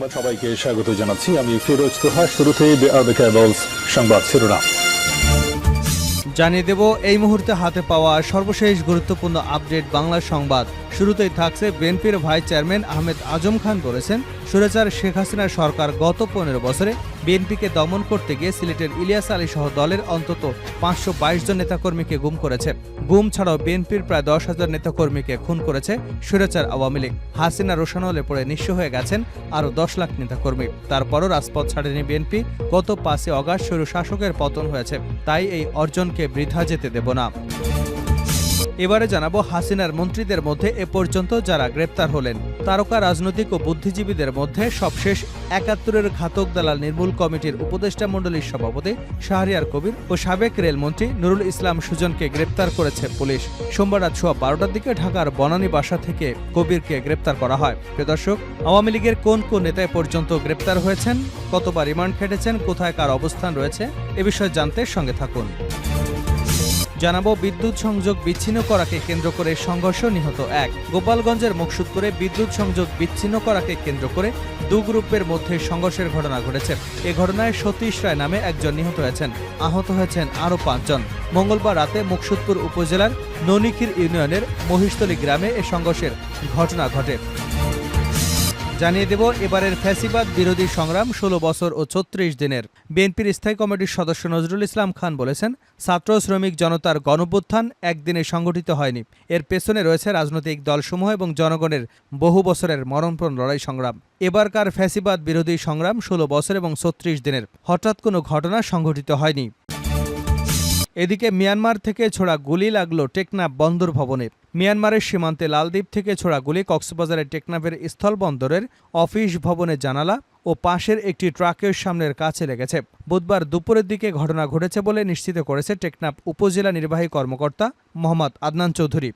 সংবাদ সবাইকে স্বাগত জানাচ্ছি। আমি ফিরোজ তোহা। শুরুতেই সংবাদ শিরোনাম জানিয়ে দেব এই মুহূর্তে হাতে পাওয়া সর্বশেষ গুরুত্বপূর্ণ আপডেট বাংলা সংবাদ। শুরুতেই থাকছে বিএনপির ভাইস চেয়ারম্যান আহমেদ আজম খান বলেছেন, স্বৈরাচার শেখ হাসিনার সরকার গত ১৫ বছরে বিএনপিকে দমন করতে গিয়ে সিলেটের ইলিয়াস আলী সহ দলের অন্তত ৫২২ জন নেতাকর্মীকে গুম করেছে। গুম ছাড়াও বিএনপির প্রায় ১০,০০০ নেতাকর্মীকে খুন করেছে স্বৈরাচার আওয়ামী লীগ। হাসিনা রোশানলে পড়ে নিঃস্ব হয়ে গেছেন আরও ১০ লাখ নেতাকর্মী। তারপরও রাজপথ ছাড়েনি বিএনপি। গত ৫ অগাস্ট স্বৈরশাসকের পতন হয়েছে, তাই এই অর্জনকে বৃথা যেতে দেব না। এবারে জানাবো হাসিনার মন্ত্রীদের মধ্যে এ পর্যন্ত যারা গ্রেপ্তার হলেন। তারকা রাজনৈতিক ও বুদ্ধিজীবীদের মধ্যে সবশেষ ৭১-এর ঘাতক দালাল নির্মূল কমিটির উপদেষ্টা মণ্ডলীর সভাপতি শাহরিয়ার কবির ও সাবেক রেলমন্ত্রী নুরুল ইসলাম সুজনকে গ্রেপ্তার করেছে পুলিশ। সোমবার রাত সোয়া ১২টার দিকে ঢাকার বনানী বাসা থেকে কবিরকে গ্রেপ্তার করা হয়। প্রিয় দর্শক, আওয়ামী লীগের কোন কোন নেতা পর্যন্ত গ্রেপ্তার হয়েছেন, কতবার রিমান্ড খেটেছেন, কোথায় কার অবস্থান রয়েছে, এ বিষয়ে জানতে সঙ্গে থাকুন। জানাবো বিদ্যুৎ সংযোগ বিচ্ছিন্ন করাকে কেন্দ্র করে সংঘর্ষ, নিহত ১। গোপালগঞ্জের মুকসুদপুরে বিদ্যুৎ সংযোগ বিচ্ছিন্ন করাকে কেন্দ্র করে দু গ্রুপের মধ্যে সংঘর্ষের ঘটনা ঘটেছে। এ ঘটনায় সতীশ রায় নামে একজন নিহত হয়েছেন, আহত হয়েছেন আরও ৫ জন। মঙ্গলবার রাতে মুকসুদপুর উপজেলার ননিখির ইউনিয়নের মহিষতলী গ্রামে এ সংঘর্ষের ঘটনা ঘটে। জানিয়ে দেব এবারের ফ্যাসিবাদ বিরোধী সংগ্রাম ১৬ বছর ও ৩৬ দিনের। বিএনপির স্থায়ী কমিটির সদস্য নজরুল ইসলাম খান বলেছেন, ছাত্র শ্রমিক জনতার গণঅভ্যুত্থান একদিনে সংগঠিত হয়নি। এর পেছনে রয়েছে রাজনৈতিক দলসমূহ এবং জনগণের বহু বছরের মরণপ্রাণ লড়াই সংগ্রাম। এবারকার ফ্যাসিবাদ বিরোধী সংগ্রাম ১৬ বছর এবং ৩৬ দিনের। হঠাৎ কোনো ঘটনা সংঘটিত হয়নি। এদিকে মিয়ানমার থেকে ছোড়া গুলি লাগলো টেকনাফ বন্দর ভবনে। মিয়ানমারের সীমান্তে লালদ্বীপ থেকে ছোড়া গুলি কক্সবাজারের টেকনাফের স্থলবন্দরের অফিস ভবনের জানালা ও পাশের একটি ট্রাকের সামনের কাছে লেগেছে। বুধবার দুপুরের দিকে ঘটনা ঘটেছে বলে নিশ্চিত করেছে টেকনাফ উপজেলা নির্বাহী কর্মকর্তা মোহাম্মদ আদনান চৌধুরী।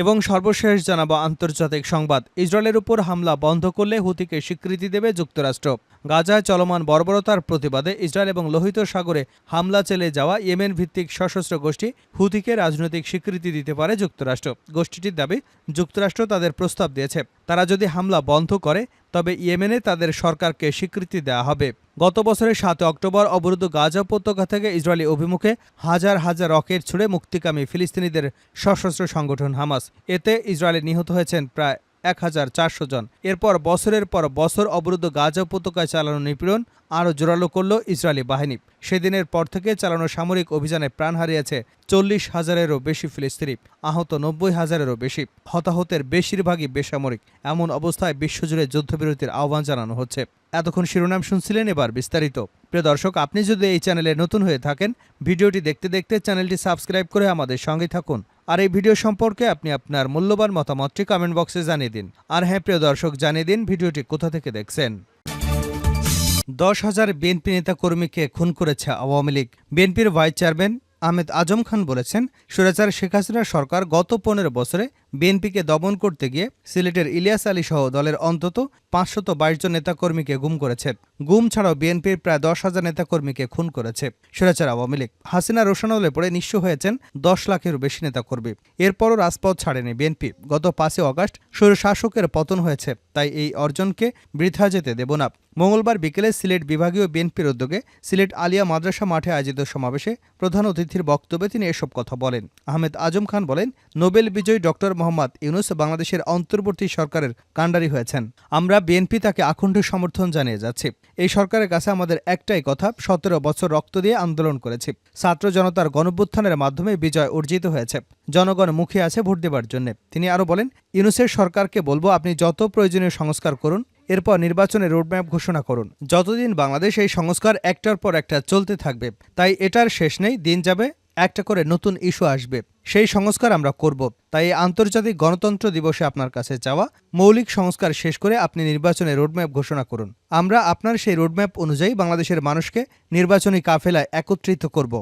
এবং সর্বশেষ জানাবো আন্তর্জাতিক সংবাদ। ইসরায়েলের উপর হামলা বন্ধ করলে হুতিকে স্বীকৃতি দেবে যুক্তরাষ্ট্র। গাজায় চলমান বর্বরতার প্রতিবাদে ইসরায়েল এবং লোহিত সাগরে হামলা চালিয়ে যাওয়া ইয়েমেন ভিত্তিক সশস্ত্র গোষ্ঠী হুতিকে রাজনৈতিক স্বীকৃতি দিতে পারে যুক্তরাষ্ট্র। গোষ্ঠীটির দাবি, যুক্তরাষ্ট্র তাদের প্রস্তাব দিয়েছে, তারা যদি হামলা বন্ধ করে তবে ইয়েমেনে তাদের সরকারকে স্বীকৃতি দেওয়া হবে। গত বছরের ৭ অক্টোবর অবরুদ্ধ গাজা উপত্যকা থেকে ইসরায়েলি অভিমুখে হাজার হাজার রকেট ছুড়ে মুক্তিকামী ফিলিস্তিনিদের সশস্ত্র সংগঠন হামাস। এতে ইসরায়েলে নিহত হয়েছেন প্রায় ১,৪০০ জন। এরপর বছরের পর বছর অবরুদ্ধ গাজা উপত্যকায় চালানো নিপীড়ন আরও জোরালো করল ইসরায়েলি বাহিনী। সেদিনের পর থেকে চালানো সামরিক অভিযানে প্রাণ হারিয়েছে ৪০,০০০-এরও বেশি ফিলিস্তিনি, আহত ৯০,০০০-এরও বেশি। হতাহতের বেশিরভাগই বেসামরিক। এমন অবস্থায় বিশ্বজুড়ে যুদ্ধবিরতির আহ্বান জানানো হচ্ছে। এতক্ষণ শিরোনাম শুনছিলেন, এবার বিস্তারিত। প্রিয় দর্শক, আপনি যদি এই চ্যানেলে নতুন হয়ে থাকেন, ভিডিওটি দেখতে দেখতে চ্যানেলটি সাবস্ক্রাইব করে আমাদের সঙ্গে থাকুন। আর এই ভিডিও সম্পর্কে আপনি আপনার মূল্যবান মতামতটি কমেন্ট বক্সে জানিয়ে দিন। আর হ্যাঁ প্রিয় দর্শক, জানিয়ে দিন ভিডিওটি কোথা থেকে দেখছেন। ১০,০০০ বিএনপি নেতাকর্মীকে খুন করেছে আওয়ামী লীগ। বিএনপির ভাইস চেয়ারম্যান আহমেদ আজম খান বলেছেন, স্বৈরাচার শেখ হাসিনার সরকার গত ১৫ বছরে বিএনপিকে দমন করতে গিয়ে সিলেটের ইলিয়াস আলী সহ দলের অন্তত ৫২২ জন নেতাকর্মীকে গুম করেছে। গুম ছাড়াও বিএনপির প্রায় ১০,০০০ নেতাকর্মীকে খুন করেছে স্বৈরাচার আওয়ামী লীগ। হাসিনা রোশানলে পড়ে নিঃস্ব হয়েছেন ১০ লাখেরও বেশি নেতাকর্মী। এরপরও রাজপথ ছাড়েনি বিএনপি। গত ৫ অগাস্ট স্বৈরশাসকের পতন হয়েছে, তাই এই অর্জনকে বৃথা যেতে দেব না। মঙ্গলবার বিকেলে সিলেট বিভাগীয় বিএনপির উদ্যোগে সিলেট আলিয়া মাদ্রাসা মাঠে আয়োজিত সমাবেশে প্রধান অতিথির বক্তব্যে তিনি এসব কথা বলেন। আহমেদ আজম খান বলেন, নোবেল বিজয়ী ডক্টর মোহাম্মদ ইউনূস বাংলাদেশের অন্তর্বর্তী সরকারের কাণ্ডারি হয়েছেন। আমরা বিএনপি তাকে আখণ্ড সমর্থন জানিয়ে যাচ্ছি। এই সরকারের কাছে আমাদের একটাই কথা, ১৭ বছর রক্ত দিয়ে আন্দোলন করেছি। ছাত্র জনতার গণঅভ্যুত্থানের মাধ্যমে বিজয় অর্জিত হয়েছে। জনগণ মুখে আছে ভোট দেবার জন্য। তিনি আরও বলেন, ইউনূসের সরকারকে বলবো, আপনি যত প্রয়োজনীয় সংস্কার করুন, এরপর নির্বাচনের রোডম্যাপ ঘোষণা করুন। যতদিন বাংলাদেশ এই সংস্কার একটার পর একটা চলতে থাকবে, তাই এটার শেষ নেই। দিন যাবে, একটা করে নতুন ইস্যু আসবে, সেই সংস্কার আমরা করব। তাই এই আন্তর্জাতিক গণতন্ত্র দিবসে আপনার কাছে চাওয়া, মৌলিক সংস্কার শেষ করে আপনি নির্বাচনের রোডম্যাপ ঘোষণা করুন। আমরা আপনার সেই রোডম্যাপ অনুযায়ী বাংলাদেশের মানুষকে নির্বাচনী কাফেলায় একত্রিত করব।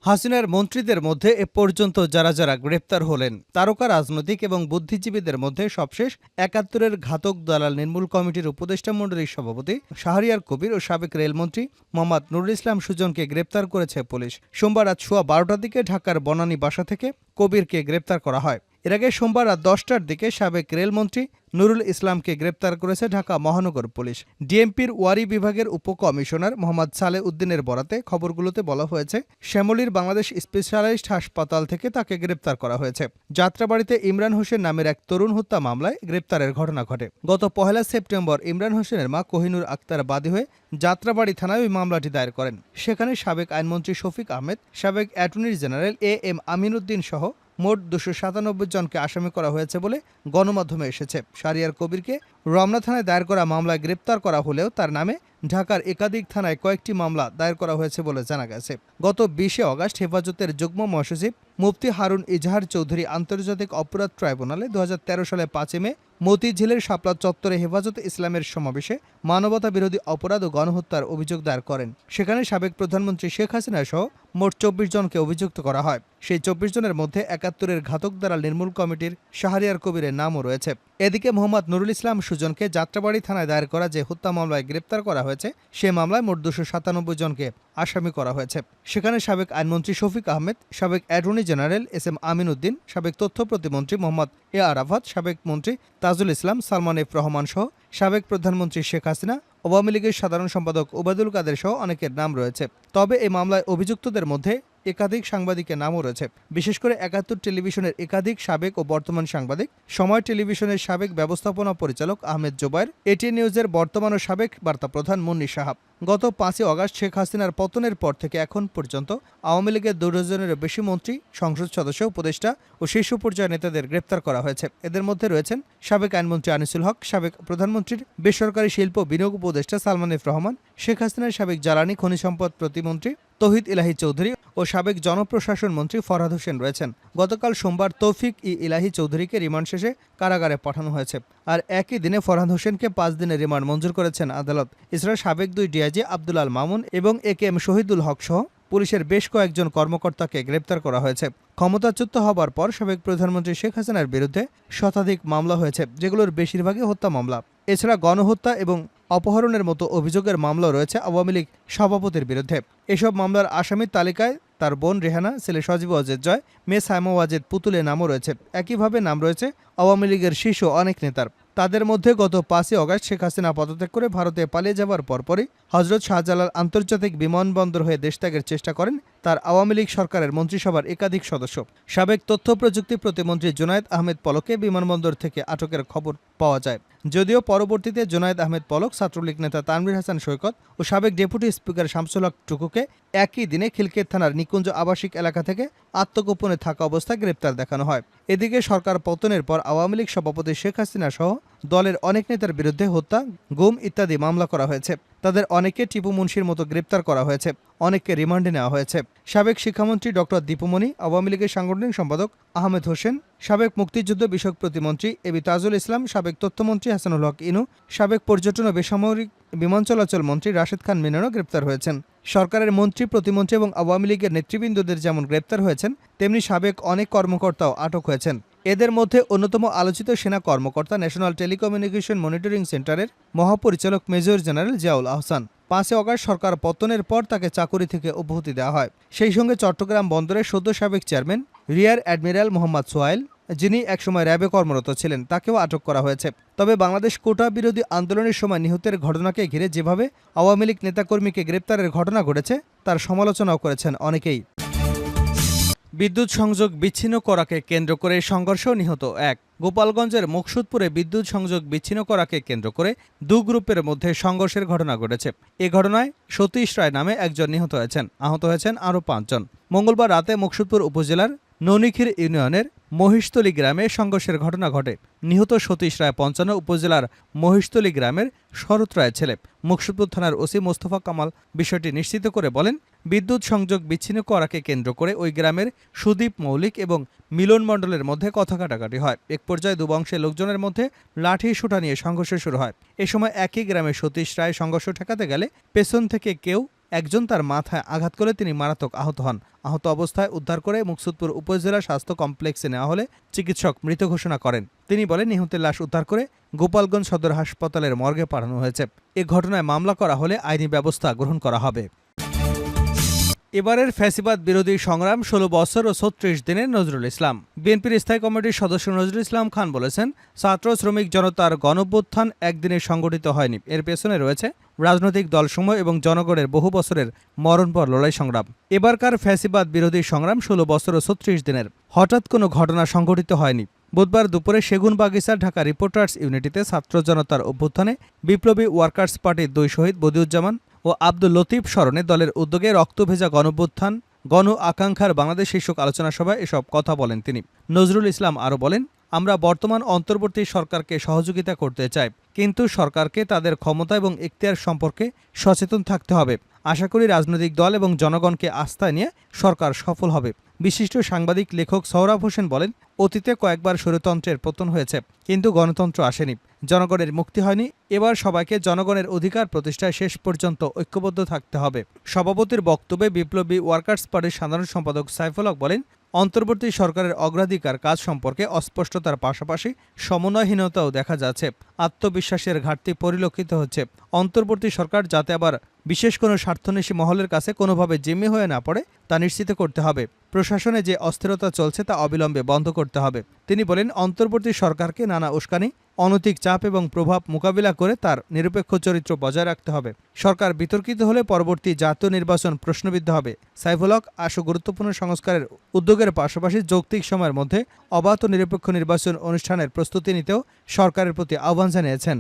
হাসিনার মন্ত্রীদের মধ্যে এ পর্যন্ত যারা যারা গ্রেপ্তার হলেন, তারকা রাজনৈতিক এবং বুদ্ধিজীবীদের মধ্যে সবশেষ ৭১-এর ঘাতক দালাল নির্মূল কমিটির উপদেষ্টা মণ্ডলীর সভাপতি শাহরিয়ার কবির ও সাবেক রেলমন্ত্রী মোহাম্মদ নুরুল ইসলাম সুজনকে গ্রেপ্তার করেছে পুলিশ। সোমবার রাত সোয়া ১২টার দিকে ঢাকার বনানী বাসা থেকে কবিরকে গ্রেপ্তার করা হয়। এর আগে সোমবার রাত 10টার দিকে সাবেক রেলমন্ত্রী নুরুল ইসলামকে গ্রেপ্তার করেছে ঢাকা মহানগর পুলিশ। ডিএমপির ওয়ারি বিভাগের উপকমিশনার মোহাম্মদ সালেহ উদ্দিনের বরাতে খবরগুলোতে বলা হয়েছে, শ্যামলীর বাংলাদেশ স্পেশালাইজড হাসপাতাল থেকে তাকে গ্রেপ্তার করা হয়েছে। যাত্রাবাড়িতে ইমরান হোসেন নামের এক তরুণ হত্যা মামলায় গ্রেপ্তারের ঘটনা ঘটে। গত 1 সেপ্টেম্বর ইমরান হোসেনের মা কোহিনুর আক্তার বাদী হয়ে যাত্রাবাড়ি থানায় ওই মামলাটি দায়ের করেন। সেখানে সাবেক আইনমন্ত্রী শফিক আহমেদ, সাবেক অ্যাটর্নি জেনারেল এম আমিনউদ্দিন সহ মোট 297 জনকে আসামি করা হয়েছে বলে গণমাধ্যমে এসেছে। শাহরিয়ার কবিরকে রমনা থানায় দায়ের করা মামলায় গ্রেপ্তার করা হলেও তার নামে ঢাকার একাধিক থানায় কয়েকটি মামলা দায়ের করা হয়েছে বলে জানা গেছে। গত 20 অগাস্ট হেফাজতের যুগ্ম মহাসচিব মুফতি হারুন ইজাহার চৌধুরী আন্তর্জাতিক অপরাধ ট্রাইব্যুনালে 2013 সালে 5 মে মতিঝিলের শাপলা চত্বরে হেফাজতে ইসলামের সমাবেশে মানবতা বিরোধী অপরাধ ও গণহত্যার অভিযোগ দায়ের করেন। সেখানে সাবেক প্রধানমন্ত্রী শেখ হাসিনা সহ মোট 24 জনকে অভিযুক্ত করা হয়। সেই 24 জনের মধ্যে 71-এর ঘাতক দ্বারা নির্মূল কমিটির শাহরিয়ার কবিরের নামও রয়েছে। এদিকে মোহাম্মদ নুরুল ইসলাম সুজনকে যাত্রাবাড়ি থানায় দায়ের করা যে হত্যা মামলায় গ্রেপ্তার করা হয়েছে, সে মামলায় মোট 297 জনকে আসামি করা হয়েছে। সেখানে সাবেক আইনমন্ত্রী শফিক আহমেদ, সাবেক অ্যাটর্নি জেনারেল এম আমিনউদ্দিন, সাবেক তথ্য প্রতিমন্ত্রী মোহাম্মদ আরাফাত, সাবেক মন্ত্রী তাজুল ইসলাম, সালমান এফ রহমান সহ সাবেক প্রধানমন্ত্রী শেখ হাসিনা, আওয়ামী লীগের সাধারণ সম্পাদক ওবায়দুল কাদের সহ অনেকের নাম রয়েছে। তবে এই মামলায় অভিযুক্তদের মধ্যে একাধিক সাংবাদিকের নামও রয়েছে। বিশেষ করে 71 টেলিভিশনের একাধিক সাবেক ও বর্তমান সাংবাদিক, সময় টেলিভিশনের সাবেক ব্যবস্থাপনা পরিচালক আহমেদ জোবায়ের, এটিএন নিউজের বর্তমান ও সাবেক বার্তা প্রধান মুন্নী সাহাব। গত 5 অগাস্ট শেখ হাসিনার পতনের পর থেকে এখন পর্যন্ত আওয়ামী লীগের 2 ডজনেরও বেশি মন্ত্রী, সংসদ সদস্য, উপদেষ্টা ও শীর্ষ পর্যায়ের নেতাদের গ্রেপ্তার করা হয়েছে। এদের মধ্যে রয়েছেন সাবেক আইনমন্ত্রী আনিসুল হক, সাবেক প্রধানমন্ত্রীর বেসরকারি শিল্প বিনিয়োগ উপদেষ্টা সালমান এফ রহমান, শেখ হাসিনার সাবেক জ্বালানি খনি সম্পদ প্রতিমন্ত্রী তৌহিদ ইলাহি চৌধুরী ও সাবেক জনপ্রশাসন মন্ত্রী ফরহাদ হোসেন রয়েছেন। গতকাল সোমবার তৌফিক ইলাহি চৌধুরীকে রিমান্ড শেষে কারাগারে পাঠানো হয়েছে। আর একই দিনে ফরহাদ হোসেনকে 5 দিনের রিমান্ড মঞ্জুর করেছেন আদালত। এছাড়া সাবেক 2 ডিআইজি আব্দুল আল মামুন এবং এম শহীদুল হক সহ পুলিশের বেশ কয়েকজন কর্মকর্তাকে গ্রেপ্তার করা হয়েছে। ক্ষমতাচ্যুত হবার পর সাবেক প্রধানমন্ত্রী শেখ হাসিনার বিরুদ্ধে শতাধিক মামলা হয়েছে, যেগুলোর বেশিরভাগই হত্যা মামলা। এছাড়া গণহত্যা এবং অপহরণের মতো অভিযোগের মামলা রয়েছে আওয়ামী লীগ সভাপতির বিরুদ্ধে। এসব মামলার আসামির তালিকায় তার বোন রেহানা, ছেলে সজীব ওয়াজেদ জয়, মেয়ে সাইমা ওয়াজেদ পুতুলের নামও রয়েছে। একইভাবে নাম রয়েছে আওয়ামী লীগের শীর্ষ অনেক নেতার। তাদের মধ্যে গত 5 অগাস্ট শেখ হাসিনা পদত্যাগ করে ভারতে পালিয়ে যাওয়ার পরপরই হজরত শাহজালাল আন্তর্জাতিক বিমানবন্দর হয়ে দেশত্যাগের চেষ্টা করেন তার আওয়ামী লীগ সরকারের মন্ত্রিসভার একাধিক সদস্য। সাবেক তথ্য প্রযুক্তি প্রতিমন্ত্রী জুনায়েদ আহমেদ পলককে বিমানবন্দর থেকে আটকের খবর পাওয়া যায়। যদিও পরবর্তীতে জুনায়েদ আহমেদ পলক, ছাত্রলীগ নেতা তানভীর হাসান সৈকত ও সাবেক ডেপুটি স্পিকার শামসুল হক টুকুকে একই দিনে খিলক্ষেত থানার নিকুঞ্জ আবাসিক এলাকা থেকে আত্মগোপনে থাকা অবস্থায় গ্রেপ্তার দেখানো হয়। এদিকে সরকার পতনের পর আওয়ামী লীগ সভাপতি শেখ হাসিনা সহ দলের অনেক নেতার বিরুদ্ধে হত্যা, গুম ইত্যাদি মামলা করা হয়েছে। তাদের অনেকে টিপু মুন্সির মতো গ্রেপ্তার করা হয়েছে, অনেককে রিমান্ডে নেওয়া হয়েছে। সাবেক শিক্ষামন্ত্রী ডক্টর দীপুমণি, আওয়ামী লীগের সাংগঠনিক সম্পাদক আহমেদ হোসেন, সাবেক মুক্তিযুদ্ধ বিষয়ক প্রতিমন্ত্রী এবি তাজুল ইসলাম, সাবেক তথ্যমন্ত্রী হাসানুল হক ইনু, সাবেক পর্যটন ও বেসামরিক বিমান চলাচল মন্ত্রী রাশেদ খান মিনানও গ্রেপ্তার হয়েছেন। সরকারের মন্ত্রী, প্রতিমন্ত্রী এবং আওয়ামী লীগের নেতৃবৃন্দদের যেমন গ্রেপ্তার হয়েছেন, তেমনি সাবেক অনেক কর্মকর্তাও আটক হয়েছেন। এদের মধ্যে অন্যতম আলোচিত সেনা কর্মকর্তা ন্যাশনাল টেলিকমিউনিকেশন মনিটরিং সেন্টারের মহাপরিচালক major general Ziaul Ahsan. 5 August সরকার পতনের পর তাকে চাকুরি থেকে অব্যাহতি দেওয়া হয়। সেই সঙ্গে চট্টগ্রাম বন্দরের সদ্য সাবেক chairman rear admiral Mohammad Sohail, যিনি একসময় র্যাবে কর্মরত ছিলেন, তাকেও আটক করা হয়েছে। তবে বাংলাদেশ কোটা বিরোধী আন্দোলনের সময় নিহতের ঘটনাকে ঘিরে যেভাবে আওয়ামী লীগ নেতাকর্মীকে গ্রেপ্তারের ঘটনা ঘটেছে, তার সমালোচনাও করেছেন অনেকেই। বিদ্যুৎ সংযোগ বিচ্ছিন্ন করাকে কেন্দ্র করে সংঘর্ষ, নিহত 1। গোপালগঞ্জের মুকসুদপুরে বিদ্যুৎ সংযোগ বিচ্ছিন্ন করাকে কেন্দ্র করে 2 গ্রুপের মধ্যে সংঘর্ষের ঘটনা ঘটেছে। এ ঘটনায় সতীশ রায় নামে একজন নিহত হয়েছেন, আহত হয়েছেন আরও 5 জন। মঙ্গলবার রাতে মুকসুদপুর উপজেলার ননিখির ইউনিয়নের মহিষতলী গ্রামে সংঘর্ষের ঘটনা ঘটে। নিহত সতীশ রায় 55, উপজেলার মহিষতলী গ্রামের শরৎ রায় ছেলে। মুকসুদপুর থানার ওসি মোস্তফা কামাল বিষয়টি নিশ্চিত করে বলেন, বিদ্যুৎ সংযোগ বিচ্ছিন্ন করাকে কেন্দ্র করে ওই গ্রামের সুদীপ মৌলিক এবং মিলন মণ্ডলের মধ্যে কথা কাটাকাটি হয়। এক পর্যায়ে 2 বংশের লোকজনের মধ্যে লাঠি সোঁটা নিয়ে সংঘর্ষ শুরু হয়। এ সময় একই গ্রামের সতীশ রায় সংঘর্ষ ঠেকাতে গেলে পেছন থেকে কেউ একজন তার মাথায় আঘাত করে তিনি মারাত্মক আহত হন। আহত অবস্থায় উদ্ধার করে মুকসুদপুর উপজেলা স্বাস্থ্য কমপ্লেক্সে নেওয়া হলে চিকিৎসক মৃত ঘোষণা করেন। তিনি বলেন, নিহতের লাশ উদ্ধার করে গোপালগঞ্জ সদর হাসপাতালের মর্গে পাঠানো হয়েছে। এ ঘটনায় মামলা করা হলে আইনি ব্যবস্থা গ্রহণ করা হবে। এবারের ফ্যাসিবাদ বিরোধী সংগ্রাম ১৬ বছর ও ৩৬ দিনে নজরুল ইসলাম। বিএনপির স্থায়ী কমিটির সদস্য নজরুল ইসলাম খান বলেছেন, ছাত্র শ্রমিক জনতার গণঅভ্যুত্থান একদিনে সংগঠিত হয়নি। এর পেছনে রয়েছে রাজনৈতিক দলসমূহ এবং জনগণের বহু বছরের মরণপর লড়াই সংগ্রাম। এবারকার ফ্যাসিবাদ বিরোধী সংগ্রাম ১৬ বছর ও ৩৬ দিনের হঠাৎ কোনো ঘটনা সংঘটিত হয়নি। বুধবার দুপুরে সেগুনবাগিচার ঢাকা রিপোর্টার্স ইউনিটিতে ছাত্র জনতার অভ্যুত্থানে বিপ্লবী ওয়ার্কার্স পার্টির ২ শহীদ বদিউজ্জামান ও আব্দুল লতিফ স্মরণে দলের উদ্যোগে রক্তভেজা গণঅভ্যুত্থান গণ আকাঙ্ক্ষার বাংলাদেশ শীর্ষক আলোচনা সভায় এসব কথা বলেন তিনি। নজরুল ইসলাম আরও বলেন, আমরা বর্তমান অন্তর্বর্তী সরকারকে সহযোগিতা করতে চাই, কিন্তু সরকারকে তাদের ক্ষমতা এবং এখতিয়ার সম্পর্কে সচেতন থাকতে হবে। আশা করি রাজনৈতিক দল এবং জনগণকে আস্থায় নিয়ে সরকার সফল হবে। বিশিষ্ট সাংবাদিক লেখক সোহরাব হোসেন বলেন, অতীতে কয়েকবার স্বৈরতন্ত্রের পতন হয়েছে, কিন্তু গণতন্ত্র আসেনি, জনগণের মুক্তি হয়নি। এবার সবাইকে জনগণের অধিকার প্রতিষ্ঠায় শেষ পর্যন্ত ঐক্যবদ্ধ থাকতে হবে। সভাপতির বক্তব্যে বিপ্লবী ওয়ার্কার্স পার্টির সাধারণ সম্পাদক সাইফুল হক বলেন, অন্তর্বর্তী সরকারের অগ্রাধিকার কাজ সম্পর্কে অস্পষ্টতার পাশাপাশি সমন্বয়হীনতাও দেখা যাচ্ছে। আত্মবিশ্বাসের ঘাটতি পরিলক্ষিত হচ্ছে। অন্তর্বর্তী সরকার যাতে আবার বিশেষ কোনো স্বার্থন্বেষী মহলের কাছে কোনোভাবে জিম্মি হয়ে না পড়ে তা নিশ্চিত করতে হবে। প্রশাসনে যে অস্থিরতা চলছে তা অবিলম্বে বন্ধ করতে হবে। তিনি বলেন, অন্তর্বর্তী সরকারকে নানা উস্কানি, অনৈতিক চাপ এবং প্রভাব মোকাবিলা করে তার নিরপেক্ষ চরিত্র বজায় রাখতে হবে। সরকার বিতর্কিত হলে পরবর্তী জাতীয় নির্বাচন প্রশ্নবিদ্ধ হবে। সাইফুল হক আশু গুরুত্বপূর্ণ সংস্কারের উদ্যোগের পাশাপাশি যৌক্তিক সময়ের মধ্যে অবাধ ও নিরপেক্ষ নির্বাচন অনুষ্ঠানের প্রস্তুতি নিতেও সরকারের প্রতি আহ্বান জানিয়েছেন।